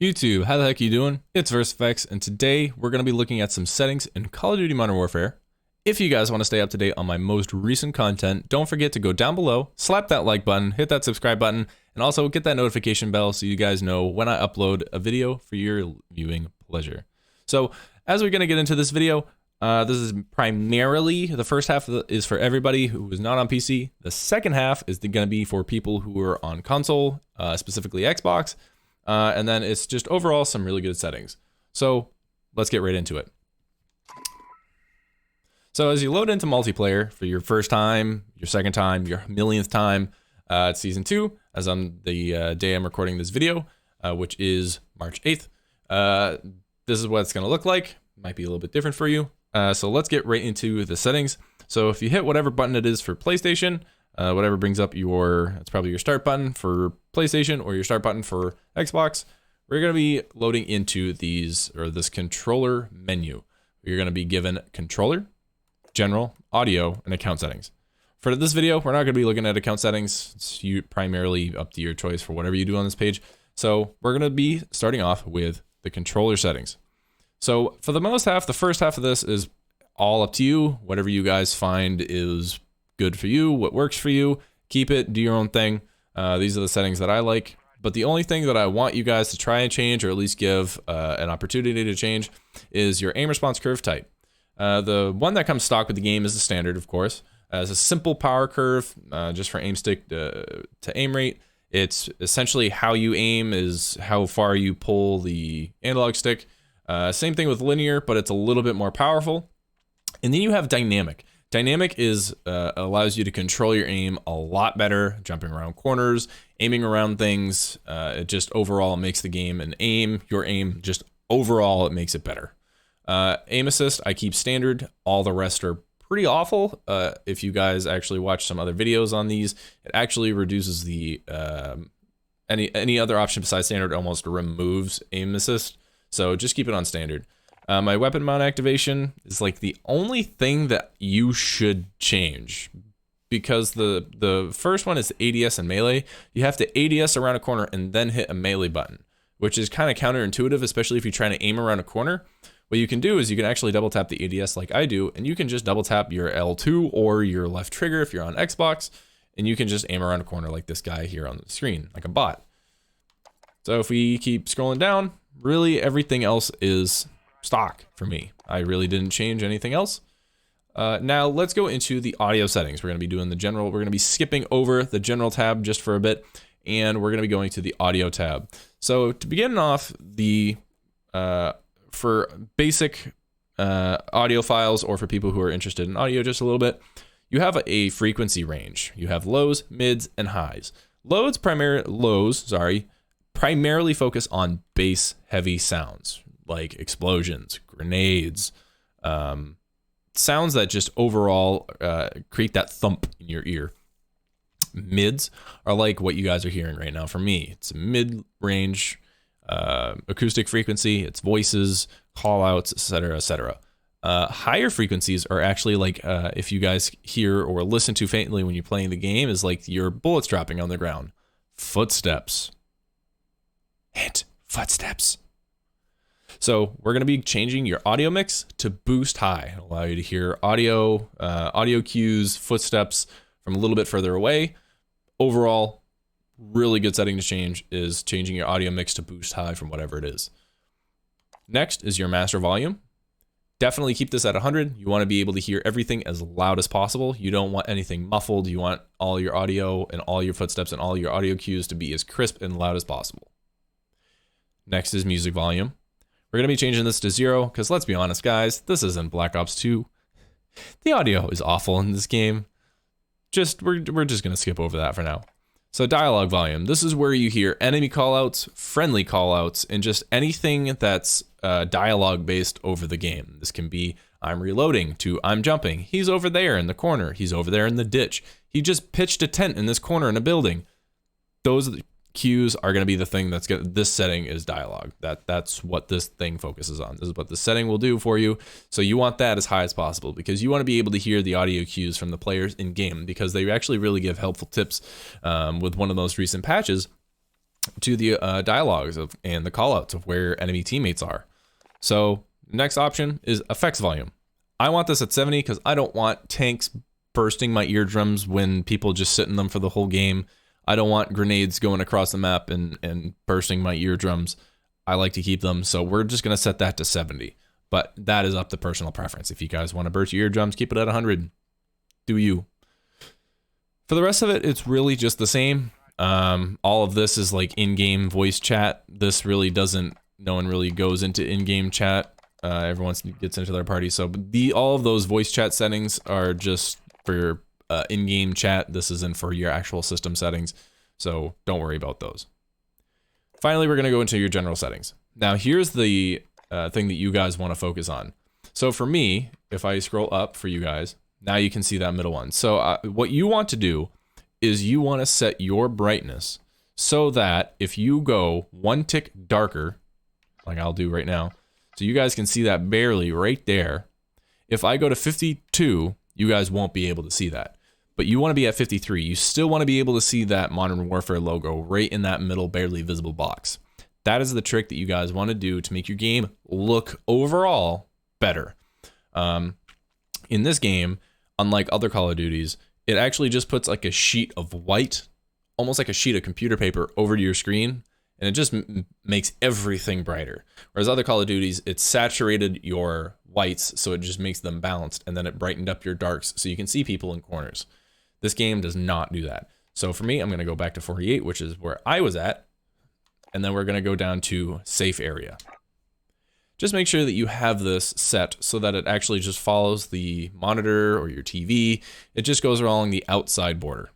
YouTube, how the heck are you doing? It's Versifex, and today we're going to be looking at some settings in Call of Duty Modern Warfare. If you guys want to stay up to date on my most recent content, don't forget to go down below, slap that like button, hit that subscribe button, and also get that notification bell so you guys know when I upload a video for your viewing pleasure. So, as we're going to get into this video, this is primarily, the first half is for everybody who is not on PC. The second half is going to be for people who are on console, specifically Xbox. And then it's just overall some really good settings. So let's get right into it. So as you load into multiplayer for your first time, your second time, your millionth time, it's season 2, as on the day I'm recording this video, which is March 8th. This is what it's going to look like. Might be a little bit different for you. So let's get right into the settings. So if you hit whatever button it is for PlayStation, whatever brings up it's probably your start button for PlayStation or your start button for Xbox, we're going to be loading into this controller menu. You're going to be given controller, general, audio, and account settings. For this video, we're not going to be looking at account settings. It's primarily up to your choice for whatever you do on this page. So we're going to be starting off with the controller settings. So for the first half of this is all up to you. Whatever you guys find is good for you, what works for you, keep it, do your own thing. These are the settings that I like, but the only thing that I want you guys to try and change, or at least give an opportunity to change, is your aim response curve type. The one that comes stock with the game is the standard, of course. It's a simple power curve, just for aim stick to aim rate. It's essentially how you aim is how far you pull the analog stick. Same thing with linear, but it's a little bit more powerful. And then you have dynamic. Dynamic allows you to control your aim a lot better, jumping around corners, aiming around things. It just overall makes the game your aim just overall, it makes it better. Aim assist, I keep standard. All the rest are pretty awful. If you guys actually watch some other videos on these, it actually reduces the any other option besides standard almost removes aim assist. So just keep it on standard. My weapon mount activation is like the only thing that you should change, because the first one is ADS and melee. You have to ADS around a corner and then hit a melee button, which is kind of counterintuitive, especially if you're trying to aim around a corner. What you can do is you can actually double tap the ADS like I do, and you can just double tap your L2 or your left trigger if you're on Xbox, and you can just aim around a corner like this guy here on the screen, like a bot. So if we keep scrolling down, really everything else is stock for me. I really didn't change anything else. Now let's go into the audio settings. We're going to be doing the general. We're going to be skipping over the general tab just for a bit, and we're going to be going to the audio tab. So to begin off, for basic audio files, or for people who are interested in audio just a little bit, you have a frequency range. You have lows, mids, and highs. Lows primarily focus on bass heavy sounds, like explosions, grenades, sounds that just overall create that thump in your ear. Mids are like what you guys are hearing right now from me. It's a mid-range acoustic frequency, it's voices, call-outs, etc., etc. Higher frequencies are actually like, if you guys hear or listen to faintly when you're playing the game, is like your bullets dropping on the ground. Footsteps. Hint, footsteps. So we're going to be changing your audio mix to boost high. It'll allow you to hear audio cues, footsteps from a little bit further away. Overall, really good setting to change is changing your audio mix to boost high from whatever it is. Next is your master volume. Definitely keep this at 100. You want to be able to hear everything as loud as possible. You don't want anything muffled. You want all your audio and all your footsteps and all your audio cues to be as crisp and loud as possible. Next is music volume. We're going to be changing this to 0 because, let's be honest, guys, this isn't Black Ops 2. The audio is awful in this game. We're just going to skip over that for now. So dialogue volume. This is where you hear enemy callouts, friendly callouts, and just anything that's dialogue based over the game. This can be I'm reloading to I'm jumping. He's over there in the corner. He's over there in the ditch. He just pitched a tent in this corner in a building. Those cues are going to be the thing that's going to, this setting is dialogue. That's what this thing focuses on. This is what the setting will do for you. So you want that as high as possible because you want to be able to hear the audio cues from the players in game, because they actually really give helpful tips with one of the most recent patches. to the dialogues and the callouts of where enemy teammates are. So next option is effects volume. I want this at 70 because I don't want tanks bursting my eardrums when people just sit in them for the whole game. I don't want grenades going across the map and bursting my eardrums. I like to keep them, so we're just going to set that to 70. But that is up to personal preference. If you guys want to burst your eardrums, keep it at 100. Do you. For the rest of it, it's really just the same. All of this is like in-game voice chat. This really doesn't, no one really goes into in-game chat. Everyone gets into their party. So all of those voice chat settings are just for your in-game chat. This isn't for your actual system settings. So don't worry about those. Finally, we're going to go into your general settings. Now, here's the thing that you guys want to focus on. So for me, if I scroll up for you guys, now you can see that middle one. So what you want to do is you want to set your brightness so that if you go one tick darker, like I'll do right now, so you guys can see that barely right there. If I go to 52, you guys won't be able to see that. But you want to be at 53. You still want to be able to see that Modern Warfare logo right in that middle barely visible box. That is the trick that you guys want to do to make your game look overall better. In this game, unlike other Call of Duties, it actually just puts like a sheet of white, almost like a sheet of computer paper over to your screen, and it just makes everything brighter. Whereas other Call of Duties, it saturated your whites, so it just makes them balanced, and then it brightened up your darks so you can see people in corners. This game does not do that. So for me, I'm going to go back to 48, which is where I was at, and then we're going to go down to safe area. Just make sure that you have this set so that it actually just follows the monitor or your TV. It just goes along the outside border.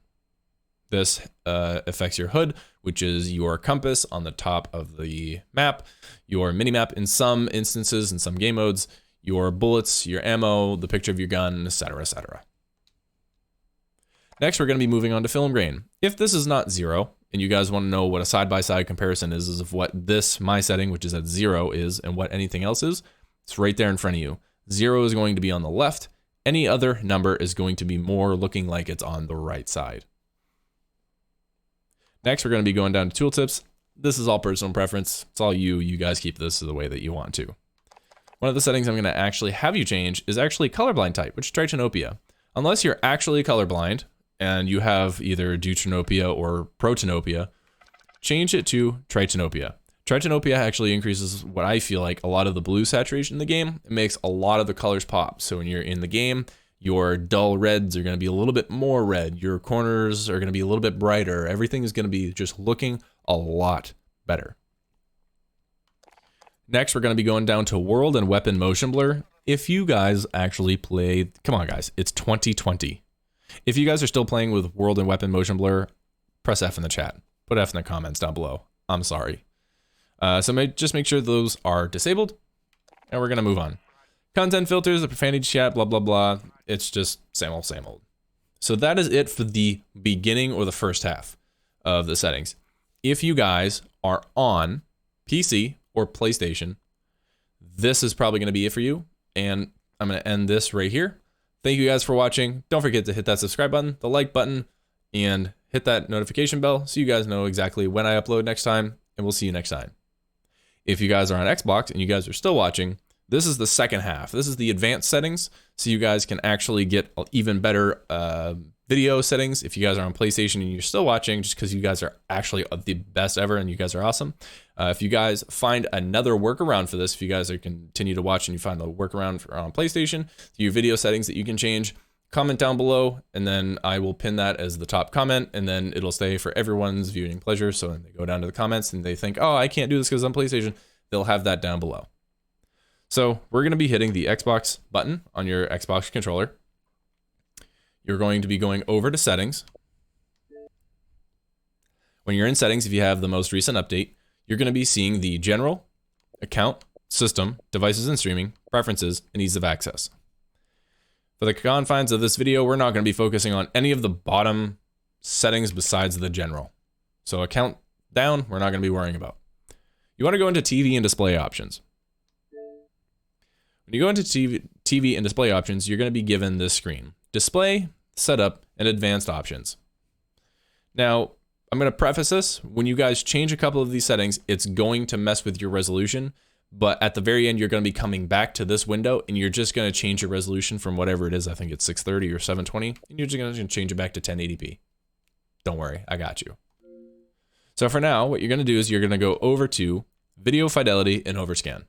This affects your HUD, which is your compass on the top of the map, your mini-map in some instances, in some game modes, your bullets, your ammo, the picture of your gun, etc., etc. Next, we're going to be moving on to film grain. If this is not 0, and you guys want to know what a side-by-side comparison is of what this, my setting, which is at 0 is, and what anything else is, it's right there in front of you. 0 is going to be on the left. Any other number is going to be more looking like it's on the right side. Next, we're going to be going down to tooltips. This is all personal preference. It's all you. You guys keep this the way that you want to. One of the settings I'm going to actually have you change is actually colorblind type, which is tritanopia. Unless you're actually colorblind, and you have either deuteranopia or protanopia, change it to tritanopia. Tritanopia actually increases what I feel like a lot of the blue saturation in the game. It makes a lot of the colors pop. So when you're in the game, your dull reds are going to be a little bit more red. Your corners are going to be a little bit brighter. Everything is going to be just looking a lot better. Next, we're going to be going down to world and weapon motion blur. If you guys actually play, come on guys, it's 2020. If you guys are still playing with world and weapon motion blur, press F in the chat. Put F in the comments down below. I'm sorry. So just make sure those are disabled, and we're going to move on. Content filters, the profanity chat, blah, blah, blah. It's just same old, same old. So that is it for the beginning or the first half of the settings. If you guys are on PC or PlayStation, this is probably going to be it for you. And I'm going to end this right here. Thank you guys for watching. Don't forget to hit that subscribe button, the like button, and hit that notification bell so you guys know exactly when I upload next time, and we'll see you next time. If you guys are on Xbox and you guys are still watching, this is the second half. This is the advanced settings, so you guys can actually get even better video settings. If you guys are on PlayStation and you're still watching, just because you guys are actually the best ever and you guys are awesome. If you guys find another workaround for this, if you guys are continue to watch and you find the workaround on PlayStation, your video settings that you can change, comment down below, and then I will pin that as the top comment, and then it'll stay for everyone's viewing pleasure. So when they go down to the comments and they think, oh, I can't do this because I'm PlayStation, they'll have that down below. So we're going to be hitting the Xbox button on your Xbox controller. You're going to be going over to settings. When you're in settings, if you have the most recent update, you're going to be seeing the general, account, system, devices and streaming, preferences, and ease of access. For the confines of this video, we're not going to be focusing on any of the bottom settings besides the general. So account down, we're not going to be worrying about. You want to go into TV and display options. When you go into TV and display options, you're going to be given this screen: display, setup, and advanced options. Now, I'm going to preface this. When you guys change a couple of these settings, it's going to mess with your resolution. But at the very end, you're going to be coming back to this window and you're just going to change your resolution from whatever it is. I think it's 630 or 720. And you're just going to change it back to 1080p. Don't worry, I got you. So for now, what you're going to do is you're going to go over to video fidelity and overscan.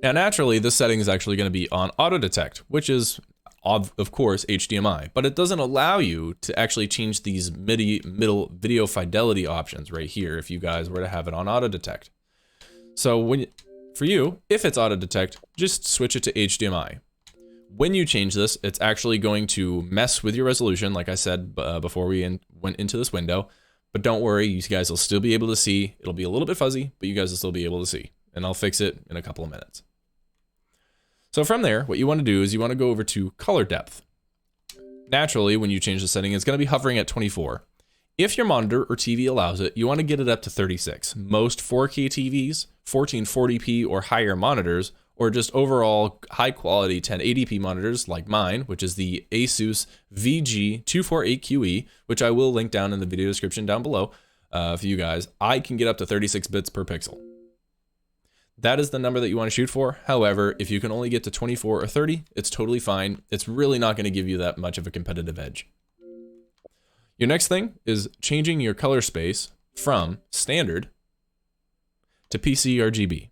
Now, naturally, this setting is actually going to be on auto detect, which is of course HDMI, but it doesn't allow you to actually change these middle video fidelity options right here if you guys were to have it on auto detect. So for you, if it's auto detect, just switch it to HDMI. When you change this, it's actually going to mess with your resolution, like I said before we went into this window. But don't worry, you guys will still be able to see. It'll be a little bit fuzzy, but you guys will still be able to see. And I'll fix it in a couple of minutes. So from there, what you want to do is you want to go over to color depth. Naturally, when you change the setting, it's going to be hovering at 24. If your monitor or TV allows it, you want to get it up to 36. Most 4K TVs, 1440p or higher monitors, or just overall high quality 1080p monitors like mine, which is the Asus VG248QE, which I will link down in the video description down below for you guys, I can get up to 36 bits per pixel. That is the number that you want to shoot for. However, if you can only get to 24 or 30, it's totally fine. It's really not going to give you that much of a competitive edge. Your next thing is changing your color space from standard to PC RGB.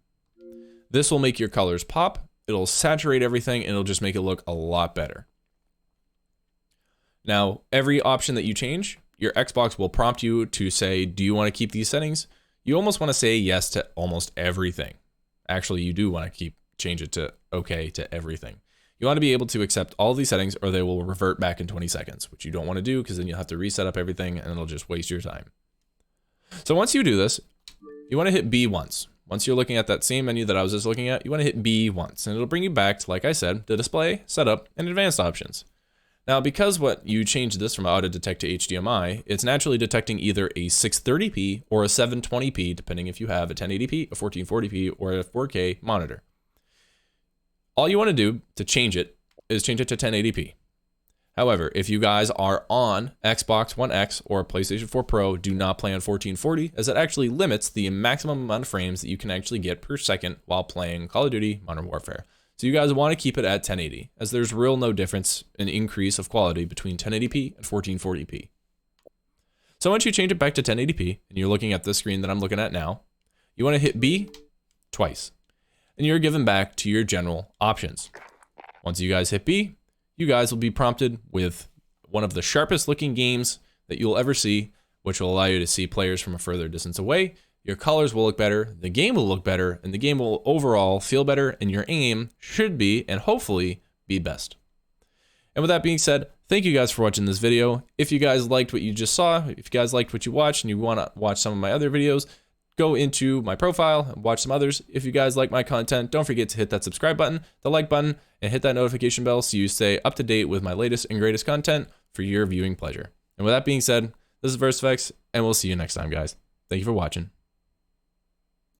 This will make your colors pop, it'll saturate everything, and it'll just make it look a lot better. Now, every option that you change, your Xbox will prompt you to say, do you want to keep these settings? You almost want to say yes to almost everything. Actually, you do want to change it to okay to everything. You want to be able to accept all of these settings or they will revert back in 20 seconds, which you don't want to do because then you'll have to reset up everything and it'll just waste your time. So once you do this, you want to hit B once. Once you're looking at that same menu that I was just looking at, you want to hit B once and it'll bring you back to, like I said, the display, setup, and advanced options. Now, because what you changed this from auto detect to HDMI, it's naturally detecting either a 630p or a 720p, depending if you have a 1080p, a 1440p, or a 4K monitor. All you want to do to change it is change it to 1080p. However, if you guys are on Xbox One X or PlayStation 4 Pro, do not play on 1440, as it actually limits the maximum amount of frames that you can actually get per second while playing Call of Duty Modern Warfare. So you guys want to keep it at 1080, as there's no difference in increase of quality between 1080p and 1440p. So once you change it back to 1080p, and you're looking at this screen that I'm looking at now, you want to hit B twice, and you're given back to your general options. Once you guys hit B, you guys will be prompted with one of the sharpest looking games that you'll ever see, which will allow you to see players from a further distance away. Your colors will look better, the game will look better, and the game will overall feel better, and your aim should be, and hopefully, be best. And with that being said, thank you guys for watching this video. If you guys liked what you just saw, if you guys liked what you watched and you want to watch some of my other videos, go into my profile and watch some others. If you guys like my content, don't forget to hit that subscribe button, the like button, and hit that notification bell so you stay up to date with my latest and greatest content for your viewing pleasure. And with that being said, this is Versifex, and we'll see you next time, guys. Thank you for watching.